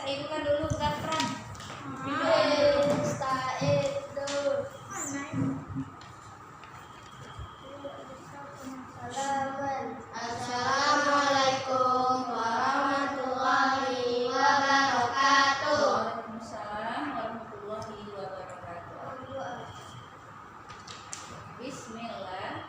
itu kan dulu gapran. Assalamualaikum warahmatullahi wabarakatuh. Waalaikumsalam warahmatullahi wabarakatuh. Bismillah.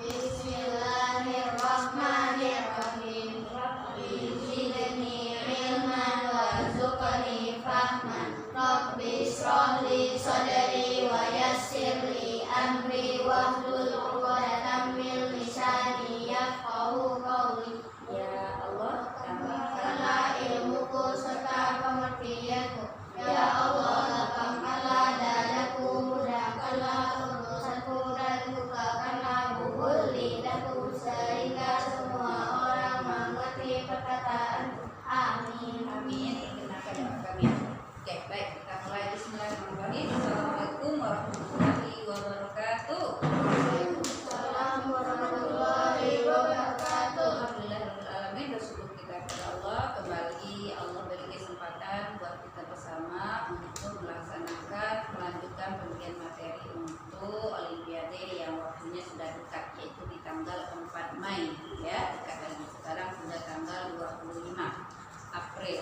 Bismillahirrahmanirrahim. Rabbi zidni ilman warzuqni fahman. Rabbi shrah li sadri wa yassir li amri wahlul 'uqdatam min lisani yafqahu qawli. Ya Allah, Tambahkanlah ilmuku serta pengertianku. Ya Allah, lapangkanlah dadaku, mudahkanlah urusanku, dan bukakanlah buku lidahku, sehingga semua orang mengerti perkataanku. Amin. amin. Kenapa doa kami? Oke, baik, kita mulai. Bismillahirrahmanirrahim. Assalamualaikum warahmatullahi wabarakatuh. Waalaikumsalam warahmatullahi wabarakatuh. Alhamdulillahirrahmanirrahim. Bersyukur kita kepada Allah. Kembali Allah beri kesempatan buat kita bersama untuk melanjutkan pemberian materi untuk Olimpiade yang waktunya sudah dekat, yaitu di tanggal 4 Mei ya, dekat lagi. Sekarang sudah tanggal 25 April.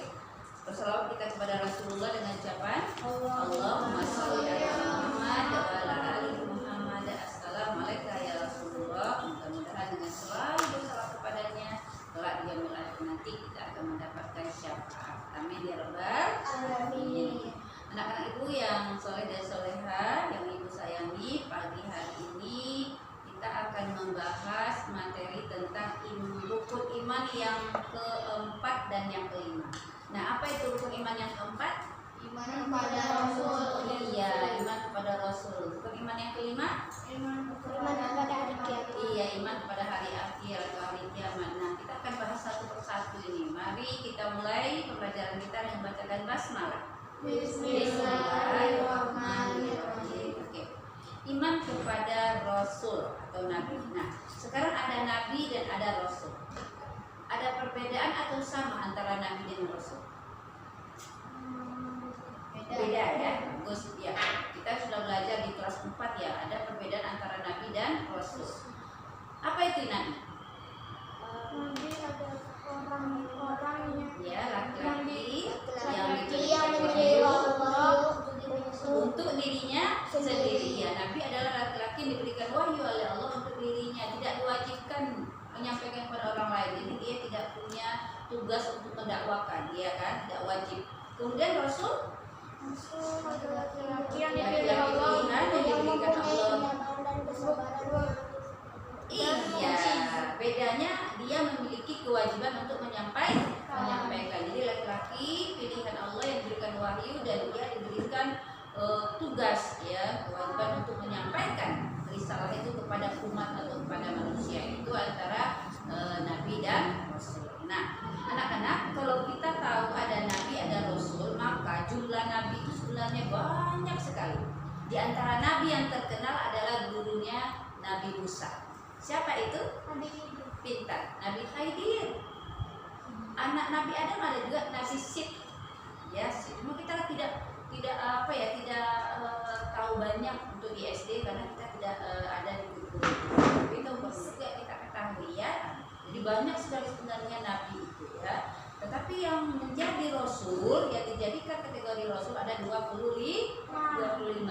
Bersalawat kita kepada Rasulullah dengan ucapan Allahumma sholli ala Muhammad wa ala ali Muhammad. Assalamualaikum ya Rasulullah. Mudah-mudahan dengan selalu bersalawat kepadanya kelak di yaumil akhir nanti kita akan mendapatkan syafaat. Amin ya rabbal alamin. Anak-anak ibu yang soleh dan soleha yang ibu sayangi, pagi hari ini kita akan membahas materi tentang rukun iman yang keempat dan yang kelima. Nah, apa itu rukun iman yang keempat? Iman kepada Rasul. Iya, iman kepada Rasul. Rukun iman yang kelima? Iman kepada hari kiamat. Iya, iman kepada hari akhir atau hari kiamat. Nah, kita akan bahas satu persatu ini. Mari kita mulai pembelajaran kita dengan membacakan basmalah. Bismillahirrahmanirrahim. Oke. Iman kepada Rasul atau Nabi. Nah, sekarang ada Nabi dan ada Rasul. Ada perbedaan atau sama antara Nabi dan Rasul? Beda ya, bagus ya. Kita sudah belajar di kelas 4 ya. Ada perbedaan antara Nabi dan Rasul. Apa itu Nabi? Nabi adalah orang-orang Ya, laki-laki yang yang diberi Allah untuk dirinya sendiri. Ya, Nabi adalah laki-laki yang diberikan wahyu oleh Allah untuk dirinya, tidak diwajibkan menyampaikan kepada orang lain. Jadi dia tidak punya tugas untuk mendakwakan, dia kan tidak wajib. Kemudian Rasul adalah laki-laki yang diberi diberi Allah pilihan yang diberikan Allah. dan kesabaran. Iya, bedanya dia memiliki kewajiban untuk menyampaikan. Jadi laki-laki pilihan Allah yang diberikan wahyu dan dia diberikan tugas ya, kewajiban untuk menyampaikan risalah itu kepada umat atau kepada manusia. Itu antara Nabi dan Rasul. Nah, anak-anak, kalau kita tahu ada Nabi ada Rasul, maka jumlah Nabi itu sebenarnya banyak sekali. Di antara Nabi yang terkenal adalah gurunya Nabi Musa. Siapa itu? Pintar, Nabi Khidir. Anak Nabi Adam ada juga Nabi Sid. Ya, cuma kita tidak tahu banyak untuk di SD karena kita tidak ada di buku. Tapi itu juga kita ketahui ya. Jadi banyak sekali sebenarnya Nabi itu ya. Tetapi yang menjadi Rasul, yang dijadikan kategori Rasul ada 25.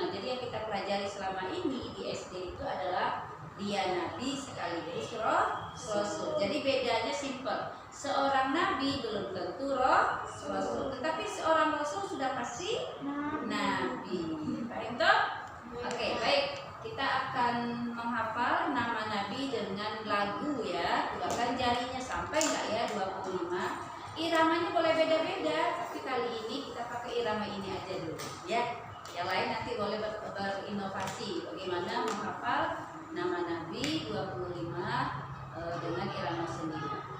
Jadi yang kita pelajari selama ini di SD itu adalah dia Nabi sekaligus Rasul. Jadi bedanya simpel. Seorang Nabi belum tentu Rasul, tetapi seorang Rasul sudah pasti Nabi. Baik toh? Oke, baik. Kita akan menghafal nama Nabi dengan lagu ya. Gunakan jarinya sampai nggak ya 25. Iramanya boleh beda-beda, tapi kali ini kita pakai irama ini aja dulu ya. Yang lain nanti boleh berinovasi bagaimana menghafal nama Nabi 25 dengan irama sendiri.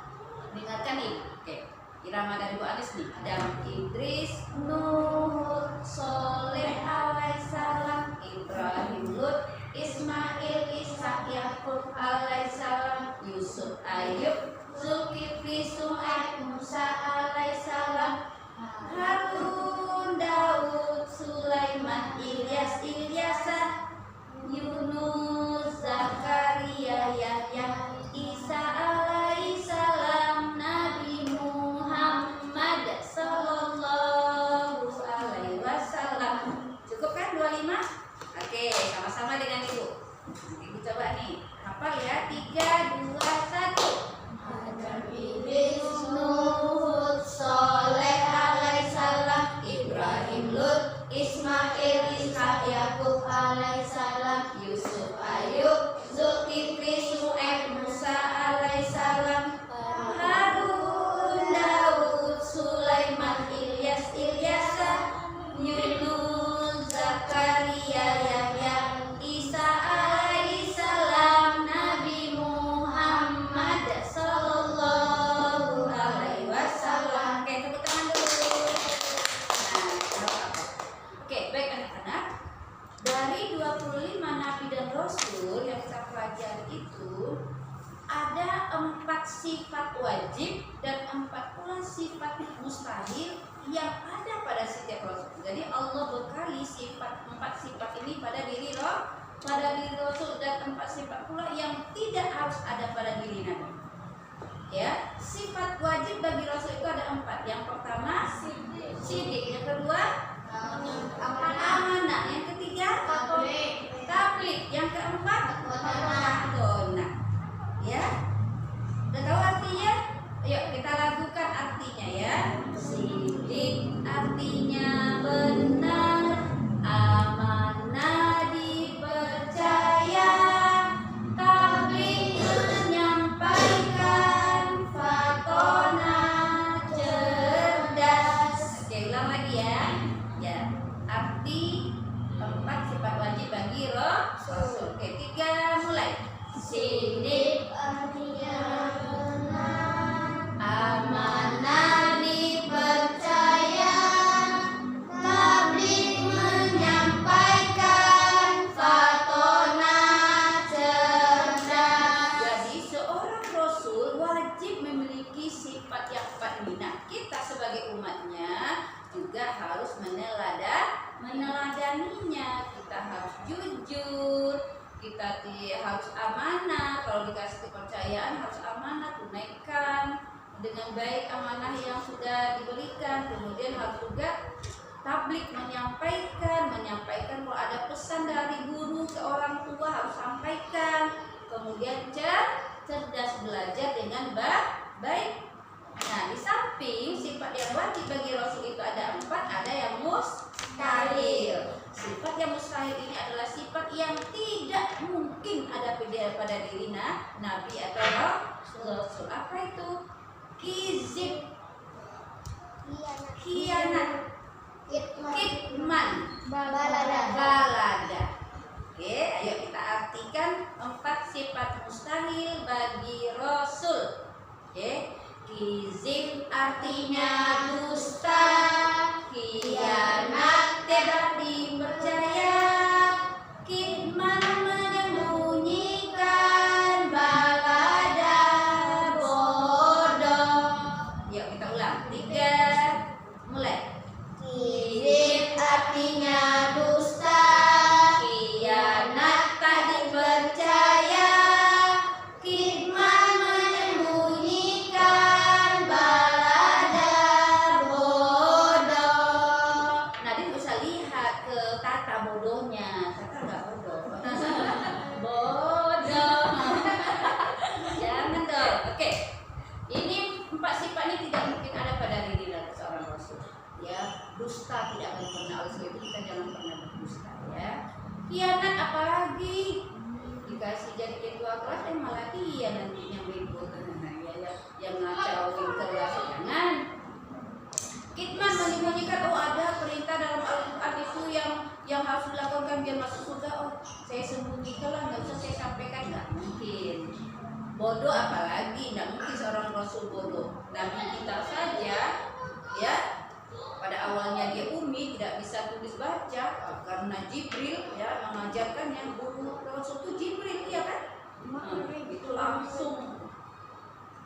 Dengarkan nih, oke. Irama dari Bu Alis nih. Adam, Idris, Nuh, Soleh alaihissalam, Ibrahim, Lut, Ismail, Ishak, Yakub alaihissalam, Yusuf, Ayub, Zulkifli, Su'aib, Musa alaihissalam. lagi empat sifat ini pada diri Rasul, dan 4 sifat pula yang tidak harus ada pada diri Nabi. Ya, sifat wajib bagi Rasul itu ada 4. Yang pertama sidik, yang kedua amanah, yang ketiga tabligh, yang keempat khonah. Ya, udah tahu artinya? Yuk kita lakukan artinya ya. Sidik artinya benar, amanah dipercaya, tabligh menyampaikan, khonah cerdas. Oke, ulang lagi ya. Ya, arti 4 sifat wajib bagi Rasul. Oke, 3 mulai. Sidik artinya benar, amanah dipercaya, tabligh menyampaikan, khonah cerdas. Jadi seorang Rasul wajib memiliki sifat yang 4 ini. Nah, kita sebagai umatnya juga harus meneladaninya. Kita harus jujur, kita harus amanah. Kalau dikasih kepercayaan harus amanah, tunaikan dengan baik amanah yang sudah diberikan. Kemudian harus juga tabligh, menyampaikan kalau ada pesan dari guru ke orang tua harus sampaikan. Kemudian cerdas, belajar dengan baik. Nah, di samping sifat yang wajib bagi Rasul itu ada 4, ada yang mustahil. Sifat yang mustahil ini adalah sifat yang tidak mungkin ada pada diri Nabi atau Rasul. Apa itu? Kizib, khianat, kitman, balada. Oke, ayo kita artikan 4 sifat mustahil bagi Rasul. Oke, kizib artinya dusta, khianat tidak dipercaya, kitman menyembunyikan, balada bodoh. Yuk kita ulang. 3 mulai. Kizib artinya dusta, khianat tak dipercaya, kitman menyembunyikan, balada bodoh. Nadine bisa lihat ke Tata bodohnya. Tata nggak bodoh. Bodoh. Jangan dong. Oke. Ini 4 sifat ini tidak mungkin ada pada diri seorang Rasul. Ya, dusta tidak akan pernah. Oleh sebab itu kita jangan pernah berdusta ya. Khianat apalagi dikasih jadi ketua kelas malah dia nanti yang ribut, yang ngacauin kelas. Jangan. Kitman menyembunyikan, ada perintah dalam Al-Quran itu yang harus dilakukan biar masuk surga. Saya sembunyikan lah, nggak usah saya sampaikan. Nggak mungkin. Bodoh apalagi, nggak mungkin seorang Rasul bodoh. Nabi kita saja ya, pada awalnya dia ummi, tidak bisa tulis baca karena Jibril ya mengajarkannya. Guru Rasul itu Jibril, ya kan? Itu langsung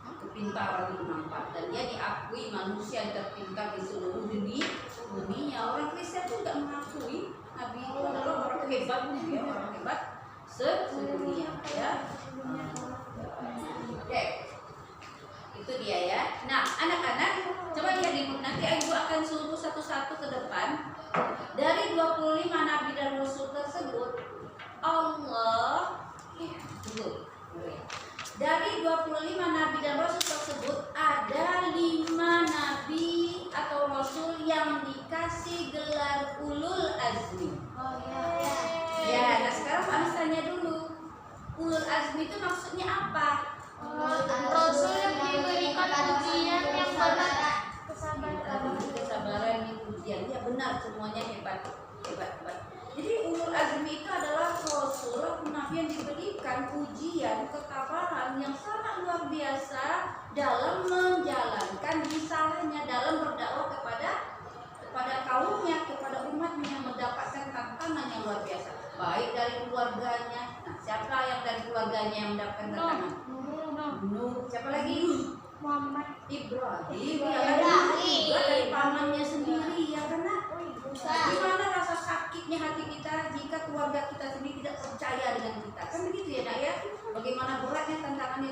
kepintaran itu nampak, dan dia diakui manusia yang terpintar di seluruh dunia. Orang Kristen itu tidak mengakui Nabi itu adalah orang hebat, ya, orang hebat sedunia ya. Oke, itu dia ya. Nah, anak-anak coba lihat di buku, nanti Ibu akan suruh satu-satu ke depan. Dari 25 Nabi dan Rasul tersebut, dari 25 Nabi dan Rasul tersebut ada 5 Nabi atau Rasul yang dikasih gelar Ulul Azmi. Ya, nah sekarang Pak Anis tanya dulu, Ulul Azmi itu maksudnya apa? Rasul yang diberikan ujian yang berat, kesabaran yang ujian. Ya benar, semuanya hebat. Jadi Ulul Azmi itu adalah Rasul, Nabi yang diberikan ujian ketabahan yang sangat luar biasa dalam menjalankan risalahnya, dalam berdakwah kepada kaumnya, kepada umatnya, mendapatkan tantangan yang luar biasa, baik dari keluarganya. Nah, siapa yang dari keluarganya yang mendapatkan tantangan? Nuh. Siapa lagi? Muhammad, Ibrahim. Dari pamannya sendiri, ya kan? Gimana rasa sakit sakitnya hati kita jika keluarga kita sendiri tidak percaya dengan kita. Kan begitu ya nak ya? Bagaimana beratnya tantangan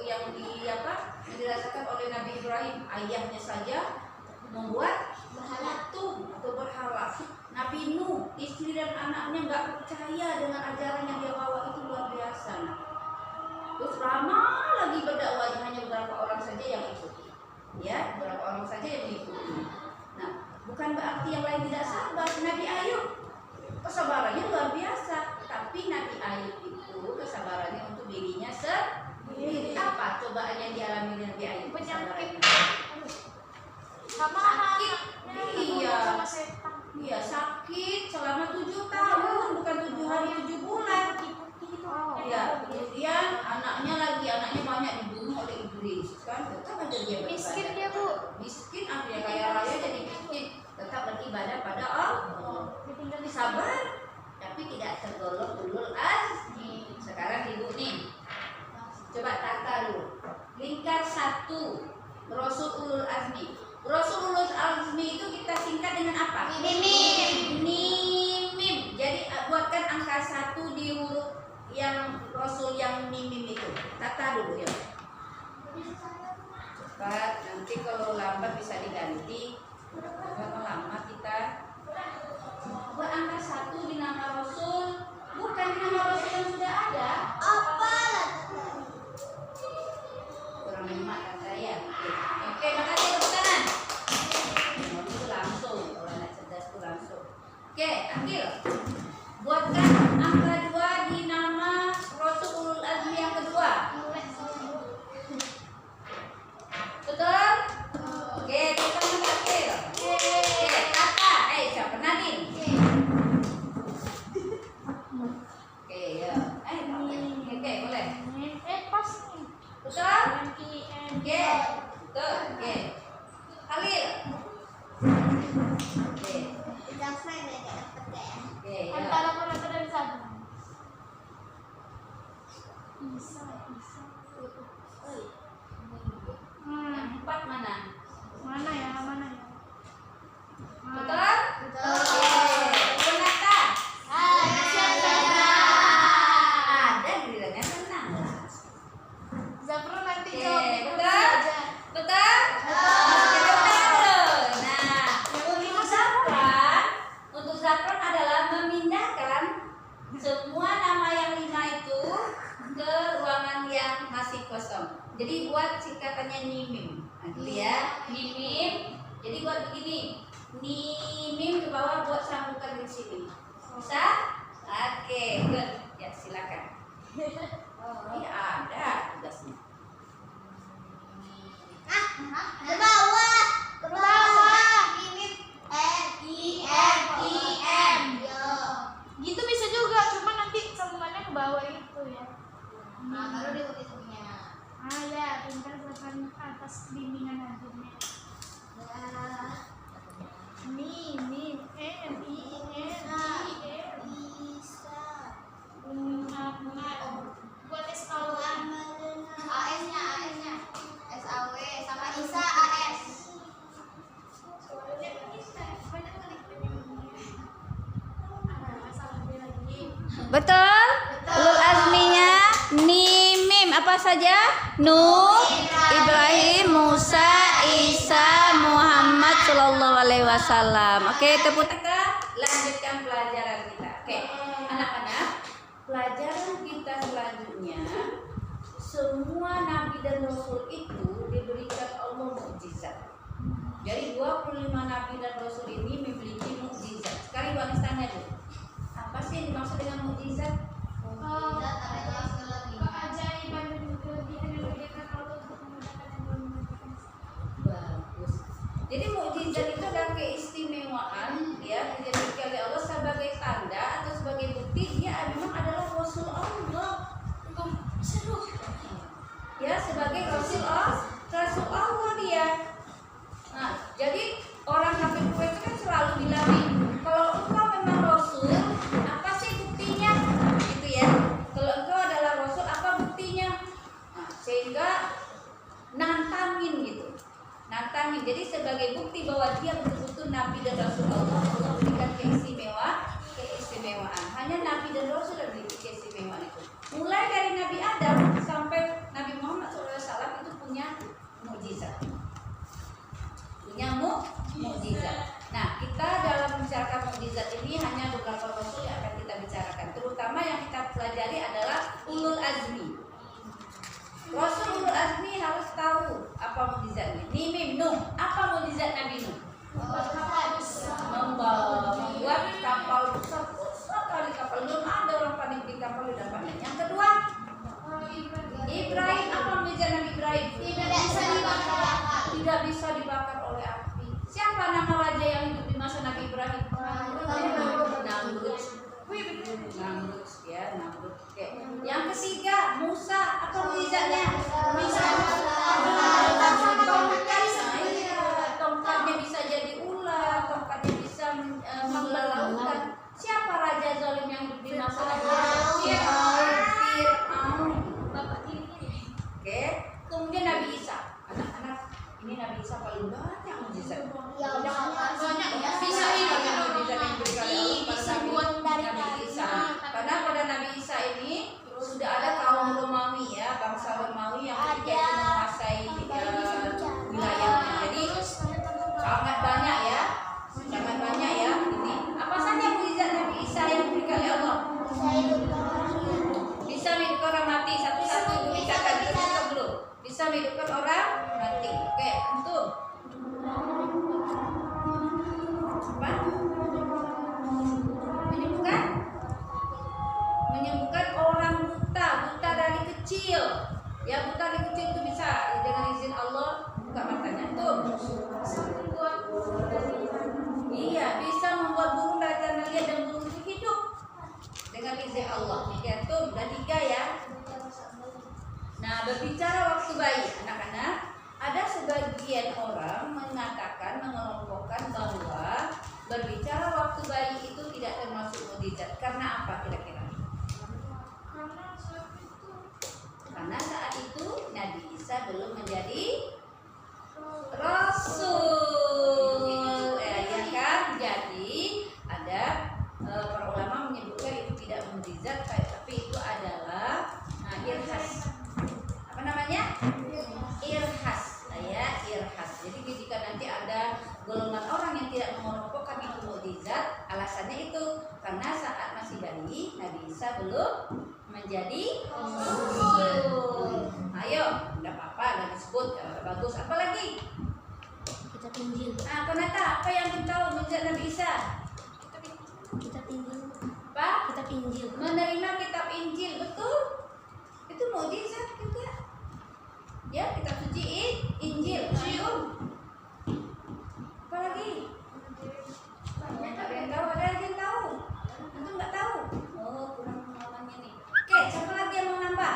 yang dirasakan oleh Nabi Ibrahim. Ayahnya saja membuat patung atau berhala. Nabi Nuh, istri dan anaknya nggak percaya dengan ajaran yang dia bawa, itu luar biasa. Nah. Terus lama lagi berdakwahnya, hanya beberapa orang saja yang ikuti. Ya, beberapa orang saja yang ikuti. Nah, bukan berarti yang lain tidak sabar. Nabi Ayub kesabarannya luar biasa, tapi Nabi Ayub itu kesabarannya untuk dirinya sendiri. Apa cobaan yang dialami Nabi Ayub? Penyakit. Sama sakit. Iya. Iya, sakit selama 7 tahun, bukan 7 hari 7 bulan. Ya, kemudian anaknya banyak dibunuh oleh iblis, kan? Tetap aja dia beribadah. Miskin dia, Bu. Miskin artinya kaya raya jadi miskin, tetap beribadah pada Allah. Sabar, tapi tidak tergolong ulul azmi. Sekarang ibu nih, coba tata dulu. Lingkar 1 Rasul ulul azmi. Rasul ulul azmi itu kita singkat dengan apa? Mim. Mim. Jadi buatkan angka 1 di huruf yang Rasul yang mim itu. Tata dulu ya. Cepat, nanti kalau lambat bisa diganti. Kalau lama kita buat angka 1 di nama Rasul, bukan di nama Rasul yang sudah ada. Apa? Kurang nyimak kan saya. Oke, makasih tepuk tangan. Itu langsung, kalau anak cerdas itu langsung. Oke, ambil. Buatkan angka 2 di nama Rasul ulul azmi yang kedua. Betul? Oke, kita mengakhir. Oke, kata. Siapa Nadine? Oke, ya. Oke, boleh. Pas nih. Betul? Oke. Betul. Oke. Halil. Oke. Oke, ya. Antara kata dan satu. Isa. Yang 4 mana? Mana ya? Betul? Oke. Renata. Ada gilirannya tenang. Zafran nanti Oke, jawab di kursi betul? aja. Betul? Oke, betul. Nah, untuk Zafran adalah memindahkan semua nama yang 5 itu ke ruangan yang masih kosong. Jadi buat singkatannya nimim. Nah, gitu ya. Nimim. Jadi buat begini. Nimim ke bawah buat sambungkan di sini. Bisa? Oke, good. Ya, silakan. Ini ada tugasnya. Ke bawah. Gitu bisa juga, cuma nanti sambungannya ke bawah itu ya. Ya, pintar Zafran atas bimbingan akhirnya. Buat SKW. AS-nya SAW sama Isa AS. Betul? Ulul azminya nimim apa saja? Nuh, Ibrahim, Musa, Isa, Muhammad sallallahu alaihi wasallam. Oke, tepuk tangan. Lanjutkan pelajaran kita. Oke, anak-anak, pelajaran kita selanjutnya, semua nabi dan rasul itu diberikan Allah mukjizat. Jadi 25 nabi dan rasul ini memiliki mukjizat. Sekarang Ibu Anis tanya dulu. Apa sih yang dimaksud dengan mukjizat? Keajaiban dan kelebihan yang diberikan Allah untuk memudahkan yang belum memudahkan. Bagus. Jadi mukjizat itu adalah keistimewaan ya, dijadikan oleh Allah sebagai tanda atau sebagai bukti dia memang adalah Rasul Allah. Seru. Ya, sebagai Rasul Allah dia. Nah, jadi orang kafir Quraisy kan selalu bilang nih, kalau engkau memang Rasul, apa sih buktinya? Gitu ya. Kalau engkau adalah Rasul, apa buktinya? Nah, sehingga nantangin gitu. Nantangin. Jadi sebagai bukti bahwa dia betul-betul Nabi dan Rasul Allah berikan keistimewaan dan Rasul lebih keistimewaan itu. Mulai dari Nabi Adam sampai Nabi Muhammad SAW itu punya mukjizat. Mukjizat. Nah, kita dalam membicarakan mukjizat ini hanya beberapa rasul yang akan kita bicarakan. Terutama yang kita pelajari adalah ulul azmi. Rasul ulul azmi harus tahu apa mukjizatnya. Mim Nuh, apa mukjizat Nabi Nuh? Membuat kapal besar kali kapal. Belum ada orang panik di kapal udah panik. Yang kedua, Ibrahim, apa mukjizat Nabi Ibrahim? Tidak bisa dibakar oleh api. Siapa nama raja yang hidup di masa Nabi Ibrahim? Namrud. Oke. Yang ketiga, Musa, apa mukjizatnya? Tongkatnya bisa jadi ular, tongkatnya bisa mengelola lautan. Siapa raja zalim yang hidup di masa Nabi Ibrahim? Fir'aun. Oke. Kemudian Nabi Isa. Anak-anak, ini Nabi Isa paling banyak mukjizat. Banyak ya. Bisa buat dari Nabi Isa. Karena pada Nabi Isa ini sudah ada kaum Romawi ya, bangsa Romawi yang ketika itu menguasai wilayahnya. Jadi sangat banyak ya. Ini apa saja mukjizat Nabi Isa yang diberikan oleh Allah? Bisa menghidupkan orang mati. Satu-satu ibu bicarakan dulu. Bisa menghidupkan orang mati. Oke, antum. Apa? Menyembuhkan orang buta dari kecil. Ya, buta dari kecil itu bisa dengan izin Allah buka matanya. Tuh. Iya, bisa membuat burung dari tanah liat dan burung itu hidup dengan izin Allah. Ya, tuh, dan 3 ya. Nah, berbicara waktu bayi, anak-anak, ada sebagian orang mengatakan, mengelompokkan bahwa berbicara waktu bayi itu tidak termasuk mukjizat. Karena apa kira-kira? Karena saat itu Nabi Isa belum menjadi Rasul. Ya kan? Jadi ada para ulama menyebutkan itu tidak mukjizat, tapi itu adalah irhas. Apa namanya? Irhas. Irhas. Jadi jika nanti ada golongan orang yang tidak mengelompokkan itu mukjizat, alasannya itu karena saat masih bayi Nabi Isa belum menjadi Rasul. Ayo, enggak apa-apa, enggak disebut, bagus. Apa lagi? Kita Injil. Nah, Konata, apa yang kita tahu mukjizat Nabi Isa? Kita Injil. Apa? Kita Injil. Menerima kitab Injil, betul? Itu mukjizat juga. Ya, kitab suci Injil. Apa lagi? Ada yang tahu, ada yang tahu. Antum nggak tahu? Oh, kurang pengalamannya nih. Oke, siapa lagi yang mau nambah?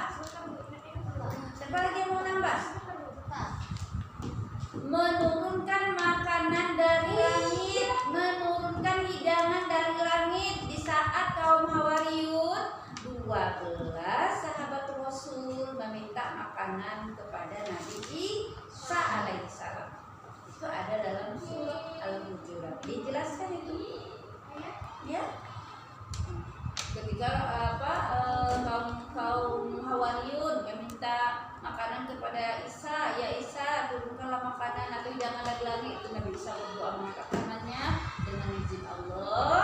Menurunkan makanan dari langit, menurunkan hidangan dari langit di saat kaum Hawariyun 12 sahabat Rasul meminta makanan kepada Nabi Isa alaihissalam. Itu ada dalam surat Al-Hujurat. Dijelaskan itu, ya. Ketika kaum Hawariyun meminta makanan kepada Isa, ya Isa turunkanlah makanan atau hidangan dari langit. Itu Nabi Isa berdoa mengangkat tangannya dengan izin Allah,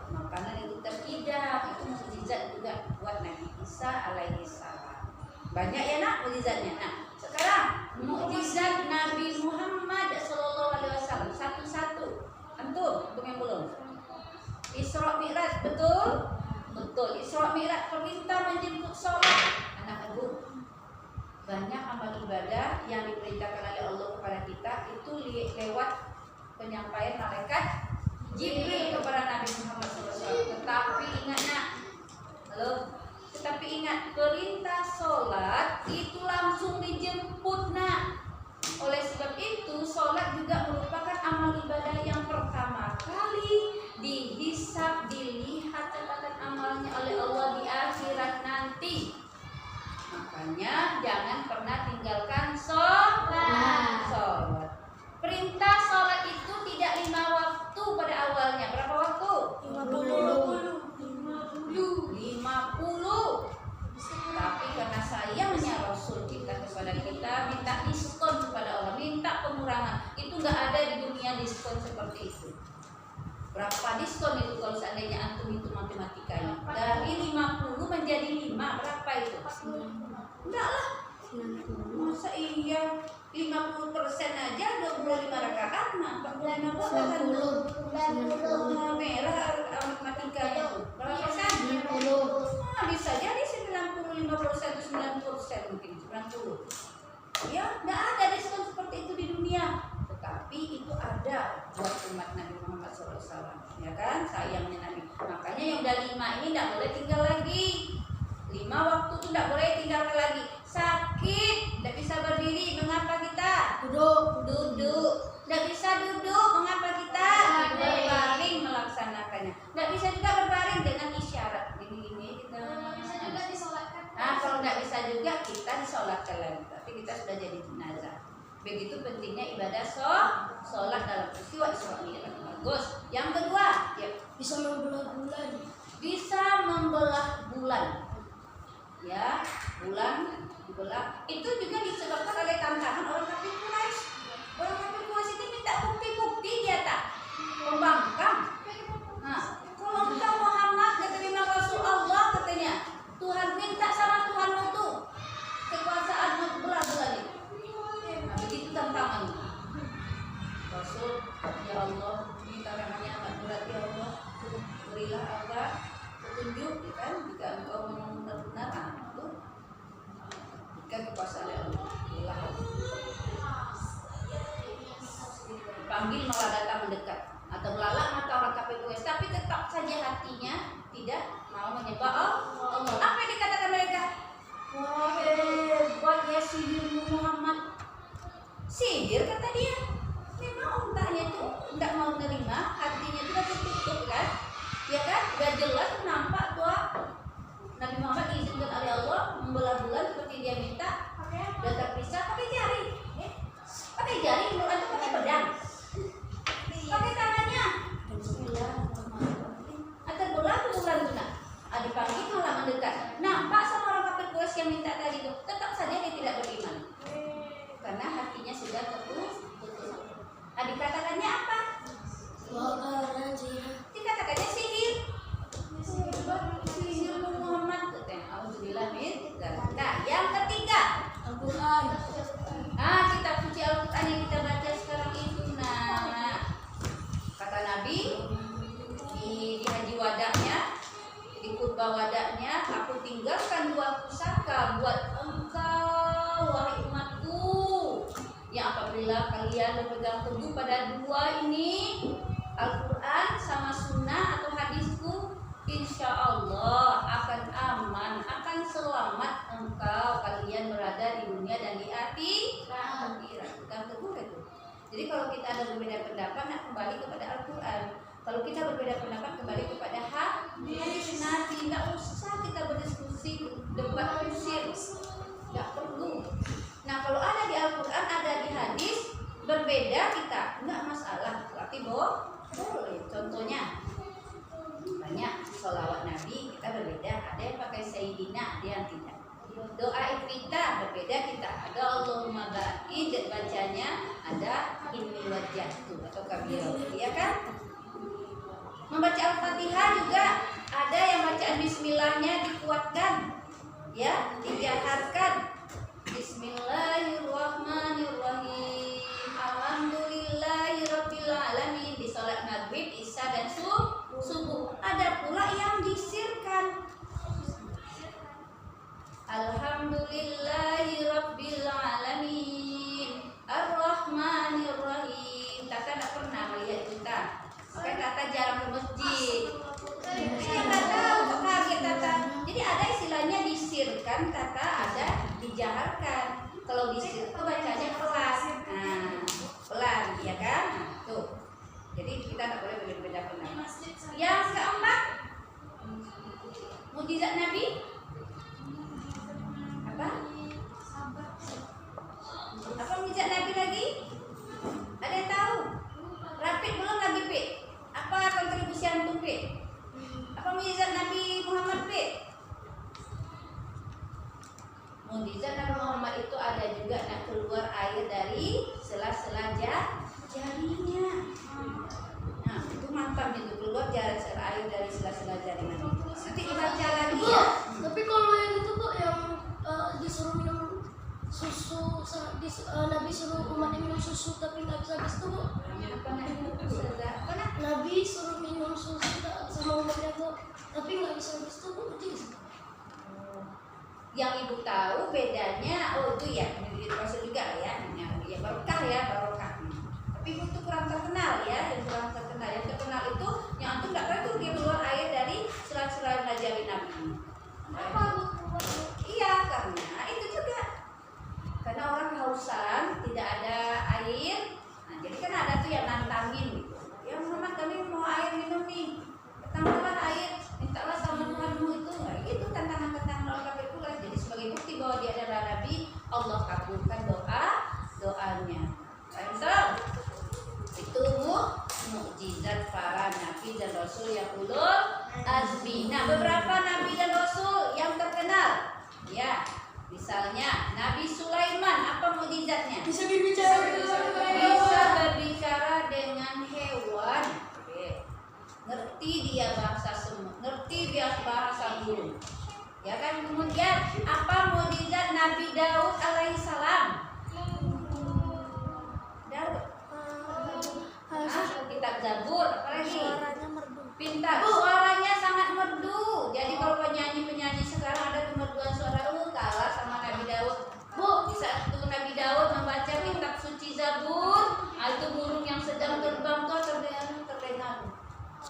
makanan itu terhidang. Itu mukjizat juga buat Nabi Isa alaihissalam. Banyak ya nak mukjizatnya. Nah, sekarang mukjizat Nabi Muhammad SAW satu-satu. Antum, untuk yang belum. Isra Mi'raj, betul? Betul. Isra Mi'raj perintah menjemput sholat. Anak ibu, banyak amal ibadah yang diperintahkan oleh Allah kepada kita itu lewat penyampaian malaikat Jibril kepada Nabi Muhammad SAW. Tetapi ingat nak, perintah sholat itu langsung dijemput nak. Oleh sebab itu sholat juga merupakan amal ibadah yang pertama kali dihisab, dilihat catatan amalnya oleh Allah di akhirat nanti. Makanya jangan pernah tinggalkan sholat. Perintah sholat itu tidak 5 waktu pada awalnya. Berapa waktu? 50. 50 itu nggak ada di dunia diskon seperti itu. Berapa diskon itu kalau seandainya antum itu matematikanya? Dari 50 menjadi 5, berapa itu? Enggak lah. Masa iya 50% aja 25 rakaat, nah 45 merah matematikanya tuh. Berapa persen? 90. Nah, bisa jadi 95% atau 90% mungkin 90. Ya, enggak ada diskon seperti itu di dunia. Tetapi itu ada buat umat Nabi Muhammad SAW, ya kan? Sayangnya Nabi. Makanya yang udah 5 ini tidak boleh tinggal lagi. 5 waktu itu tidak boleh tinggalkan lagi. Sakit, tidak bisa berdiri, mengapa kita? Duduk. Tidak bisa duduk, mengapa kita? Berbaring melaksanakannya. Tidak bisa juga berbaring dengan isyarat. Gini kita. Bisa juga disolatkan. Nah, kalau tidak bisa juga kita disolatkan lagi. Tapi kita sudah jadi jenazah. Begitu pentingnya ibadah sholat dalam peristiwa Isra Mi'raj. Bagus. Yang kedua, ya, Bisa membelah bulan. bisa membelah bulan. Ya, bulan dibelah. Itu juga disebabkan oleh tantangan orang kafir Quraisy. Orang kafir Quraisy itu minta bukti-bukti dia tak pembangkang. Nah, kalau engkau Muhammad keterima Rasul Allah katanya, Tuhan minta sama Tuhanmu tuh kekuasaanmu belah bulan itu. Nah, begitu tantangannya. Rasul, ya Allah, ini tantangannya amat berat ya Allah. Berilah Allah petunjuk, ya kan? Jika engkau memang benar-benar itu, jika kekuasaan Allah, belah. Dipanggil malah datang mendekat atau melalak mata orang kafir Quraisy, tapi tetap saja hatinya tidak mau menyembah Allah. Apa yang dikatakan mereka? Wah, hebat ya sihirmu Muhammad. Sihir kata dia. Memang otaknya itu tidak mau menerima, hatinya itu sudah tertutup kan? Ya kan? Sudah jelas nampak tuh Nabi Muhammad diizinkan oleh Allah membelah bulan seperti dia minta. Sudah terpisah pakai jari. Pakai jari, bukan itu pakai pedang. Pakai tangannya. Bismillahirrahmanirrahim. Atau bola tuh bulan guna. Dipanggil malah mendekat. Nampak sama orang kafir Quraisy yang minta tadi itu, tetap saja dia tidak beriman. Karena hatinya sudah tertutup. Dikatakannya apa? Dikatakannya sihir. Sihir Muhammad. Alhamdulillah min. Nah, yang ketiga, Al-Quran. kitab suci Al-Quran yang kita baca sekarang itu. Nah, kata Nabi di haji wadaknya, di khutbah wadaknya, aku tinggalkan 2 pusaka buat engkau wahai umatku, yang apabila kalian berpegang teguh pada 2 ini, Al-Quran sama sunnah atau hadisku, insya Allah akan aman, akan selamat engkau kalian berada di dunia dan di akhirat. Pegang teguh itu. Jadi kalau kita ada berbeda pendapat, nak kembali kepada Al-Quran. Kalau kita berbeda pendapat, kembali kepada hadis Nabi. Tidak usah kita berdiskusi, debat kusir, tidak perlu. Nah, kalau ada di Al-Quran, ada di hadis, berbeda kita, enggak masalah. Berarti boleh. Contohnya, banyak sholawat Nabi kita berbeda. Ada yang pakai Sayyidina, ada yang tidak. Doa iftitah berbeda kita. Ada Allahumma ba'id bacanya, ada inni wajjahtu atau kabirah, ya kan? Membaca Al-Fatihah juga ada yang bacaan bismillahnya dikuatkan, ya, dijaharkan. Bismillahirrahmanirrahim. Alhamdulillahirabbil alamin di salat maghrib, isya dan subuh. Ada pula yang disirkan. Alhamdulillahirabbil alamin. Ar-Rahmanirrahim. Tata tidak pernah melihat kita. Makanya Tata jarang ke masjid. Saya nggak tahu, kok kaget Tata. Jadi ada istilahnya disirkan, Tata, ada dijaharkan. Kalau disir itu bacanya pelan. Nah, pelan, ya kan? Nah, tuh. Jadi kita nggak boleh berbeda pendapat. Yang keempat, mukjizat Nabi apa? Apa mukjizat Nabi lagi? Ada yang tahu? Rapid belum lagi, P. Apa kontribusi antum, P? Apa mukjizat Nabi Muhammad, P? Mukjizat Nabi Muhammad itu ada juga nak keluar air dari sela-sela Apa nak Ustazah? Apa nak? Nabi suruh minum susu sama umatnya tuh, tapi nggak bisa habis itu mujizat. Yang ibu tahu bedanya, oh itu ya, ini Rasul juga ya, ya barokah ya, barokah. Tapi ibu itu kurang terkenal ya, yang kurang terkenal. Yang terkenal itu yang antum nggak tahu itu dia keluar air dari surat-surat Najawi Nabi. Apa Bu? Iya, karena itu juga. Karena orang kehausan, tidak ada air. Nah, jadi kan ada tuh yang nantangin gitu. Ya Muhammad, kami mau air minum nih. Datanglah air, mintalah sama Tuhanmu itu. Nah, itu tantangan-tantangan orang kafir pula. Jadi sebagai bukti bahwa dia adalah Nabi, Allah kabulkan doanya. Paham? Itu mukjizat para nabi dan rasul yang ulul azmi. Nah, beberapa nabi dan rasul yang terkenal, ya, misalnya Nabi Sulaiman, apa mukjizatnya? Bisa berbicara. Bisa berbicara dengan hewan. Oke. Ngerti dia bahasa semut, ngerti dia bahasa burung. Ya kan, kemudian apa mukjizat Nabi Daud alaihissalam? Daud. Kitab Zabur, apalagi? Suaranya merdu. Pintar, suaranya sangat merdu. Jadi kalau penyanyi-penyanyi sekarang ada kemerduan suara, kalah sama Nabi Daud. Bu, di saat itu Nabi Daud membaca kitab suci Zabur, itu burung yang sedang terbang tuh terlena.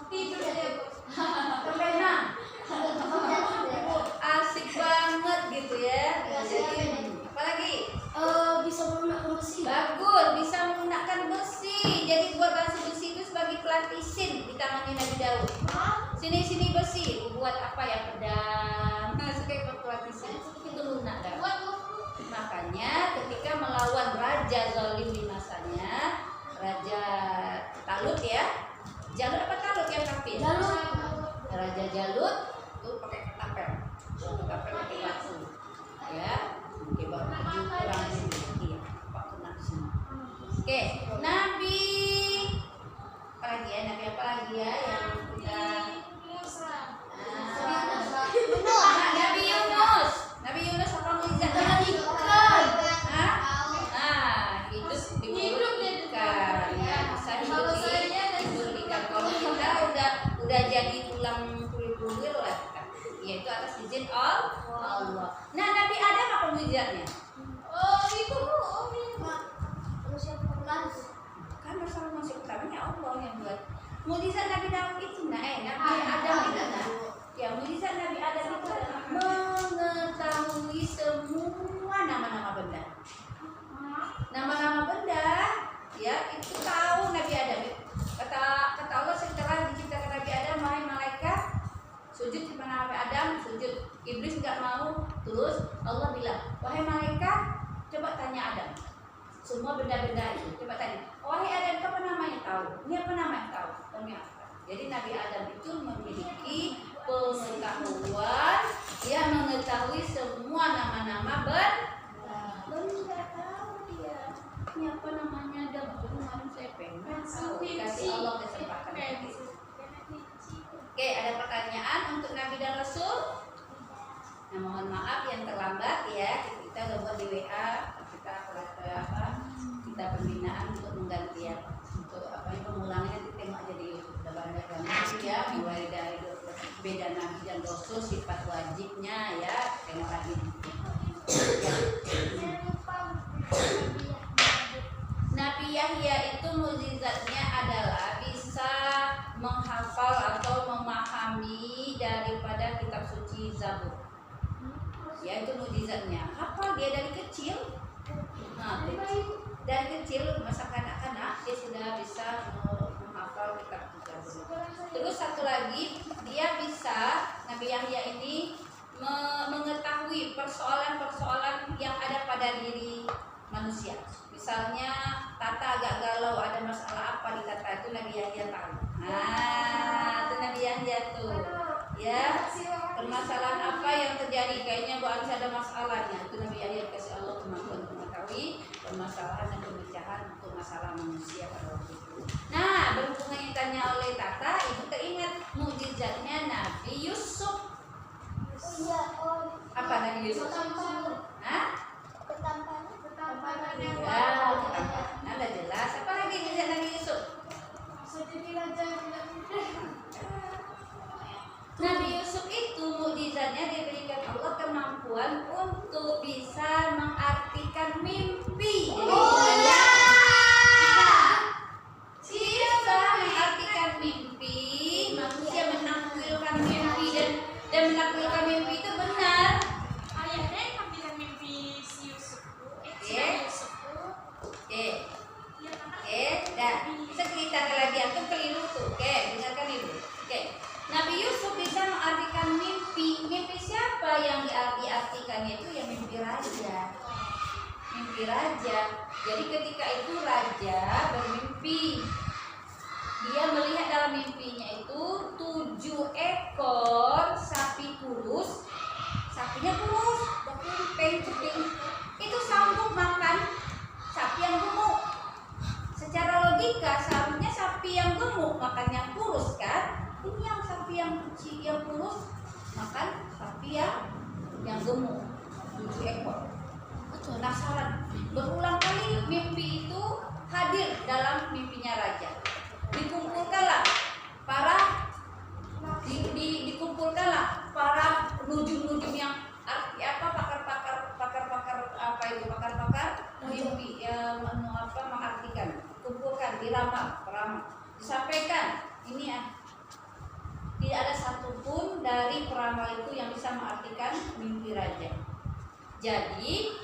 Tidur dia, terlena. Asik banget gitu ya. Jadi, apalagi? Bisa menggunakan besi. Bagus, bisa menggunakan besi. Jadi buat besi itu sebagai pelatisin di tangannya Nabi Daud. Sini besi, buat apa ya, pedang. Nah, sebagai pelatisin itu lunak kan. Makanya ketika melawan raja zalim di masanya, Raja Talut ya. Jalut apa Talut yang kafir? Raja Jalut itu pakai ketapel. Ketapel pakai batu. Ya, oke, baru maju kurang ini. Iya, Pak kena semua. Oke, Nabi apalagi ya? Nabi apa lagi ya yang kita Nabi Yunus. Nabi Yunus apa mukjizatnya? Hidup di ikan. Ya, bisa hidup di ikan. Kalau kita udah jadi tulang kulit lah kita. Yaitu atas izin Allah. Nah, Nabi Adam apa mukjizatnya? Kan masalah masih utamanya Allah yang buat. Mukjizat Nabi Daud itu Nabi Adam itu ya, mukjizat Nabi Adam itu adalah mengetahui semua nama-nama benda. Nama-nama benda ya, itu tahu Nabi Adam. Kata Allah setelah diciptakan Nabi Adam, wahai malaikat, sujud di mana Nabi Adam, sujud. Iblis enggak mau, terus Allah bilang, wahai malaikat, coba tanya Adam. Semua benda-benda itu coba tanya, wahai Adam, apa namanya? Tahu. Ini apa namanya? Tahu. Jadi Nabi Adam itu memiliki pengetahuan, dia mengetahui semua nama-nama benda. Tahu dia. Ini apa namanya? Ada kemarin saya pengen tahu. Kasih Allah kesempatan. Oke, ada pertanyaan untuk Nabi dan Rasul? Nah, mohon maaf yang terlambat ya. Kita udah buat di WA, kita kita pembinaan untuk mengganti ya. Untuk pengulangannya nanti tengok aja di YouTube. Udah banyak banget ya, mulai dari beda Nabi dan Rasul, sifat wajibnya ya, tengok lagi. Nabi Yahya itu mukjizatnya adalah bisa menghafal atau memahami daripada kitab suci Zabur. Ya, itu mukjizatnya. Hafal dia dari kecil. Nah, dari kecil masa kanak-kanak dia sudah bisa menghafal kitab Zabur. Terus satu lagi, dia bisa, Nabi Yahya ini mengetahui persoalan-persoalan yang ada pada diri manusia. Misalnya Tata agak galau, ada masalah apa di Tata, itu Nabi Yahya tahu. Nah, itu Nabi Yahya tuh. Ya, permasalahan apa yang terjadi? Kayaknya Bu Anis ada masalahnya. Itu Nabi Yahya kasih Allah kemampuan untuk mengetahui permasalahan dan pemecahan untuk masalah manusia pada waktu itu. Nah, berhubungan yang ditanya oleh Tata, ibu teringat mukjizatnya Nabi Yusuf. Apa Nabi Yusuf? Hah? Ya, ketampanan. Nah, jelas. Apa lagi mukjizat Nabi Yusuf? makan yang kurus kan? Ini yang sapi yang kecil yang kurus makan sapi yang gemuk 7 ekor. Penasaran, berulang kali mimpi itu hadir dalam mimpinya raja. Dikumpulkanlah dikumpulkanlah para nujum-nujum yang pakar mimpi mengartikan, kumpulkan, diramal, disampaikan. Ini tidak ada satupun dari peramal itu yang bisa mengartikan mimpi raja. Jadi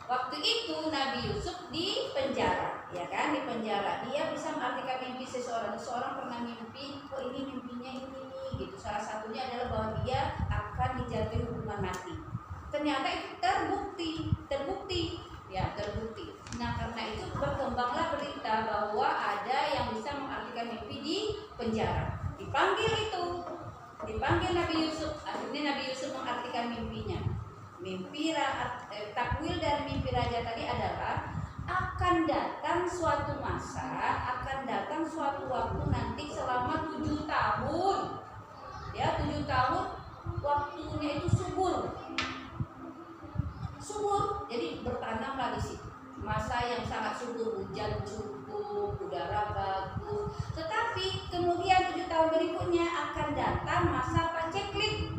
waktu itu Nabi Yusuf di penjara, ya kan, di penjara. Dia bisa mengartikan mimpi seseorang pernah mimpi, oh ini mimpinya ini gitu. Salah satunya adalah bahwa dia akan dijatuhi hukuman mati. Ternyata itu terbukti. Nah, karena itu berkembanglah berita bahwa ada yang bisa mengartikan mimpi di penjara. Dipanggil Nabi Yusuf. Akhirnya Nabi Yusuf mengartikan mimpinya. Takwil dari mimpi raja tadi adalah akan datang suatu masa, akan datang suatu waktu nanti selama 7 tahun. Ya, 7 tahun waktunya itu subur. Jadi bertanamlah di situ. Masa yang sangat subur, hujan cukup, udara bagus. Tetapi kemudian 7 tahun berikutnya akan datang masa paceklik.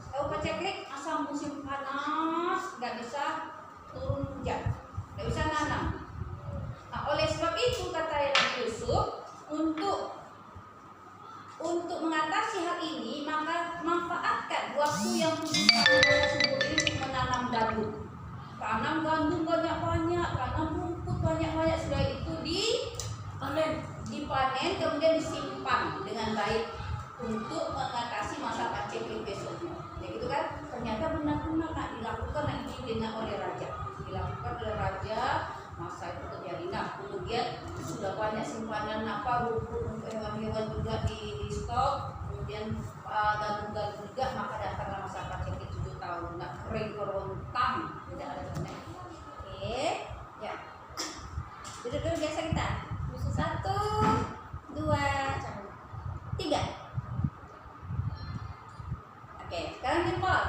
Tahu paceklik? Masa musim panas, nggak bisa turun hujan, nggak bisa nanam. Nah, oleh sebab itu kata Nabi Yusuf, untuk mengatasi hal ini, maka manfaatkan waktu yang 7 tahun masa subur ini untuk menanam gandum. Tanam gandum banyak-banyak, tanam rumput banyak-banyak, setelah itu dipanen, kemudian disimpan dengan baik untuk mengatasi masa paceklik besoknya. Ya gitu kan? Ternyata benar-benar dilakukan oleh raja. Masa itu terjadi. Nah, kemudian sudah banyak simpanan rumput untuk hewan-hewan juga di stok. Kemudian gandum-gandum juga, maka datanglah masa paceklik 7 tahun. Nah, kering kerontang, tidak ada panen. Oke, ya. Duduk dulu biasa kita. 1, 2, 3. Oke, sekarang jempol.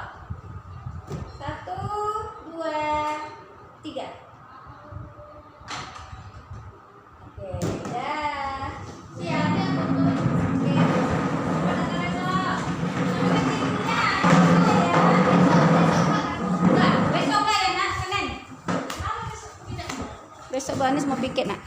1, 2, 3. Oke, dah. Siap. Oke. Besok Bu Anis mau pikir nak.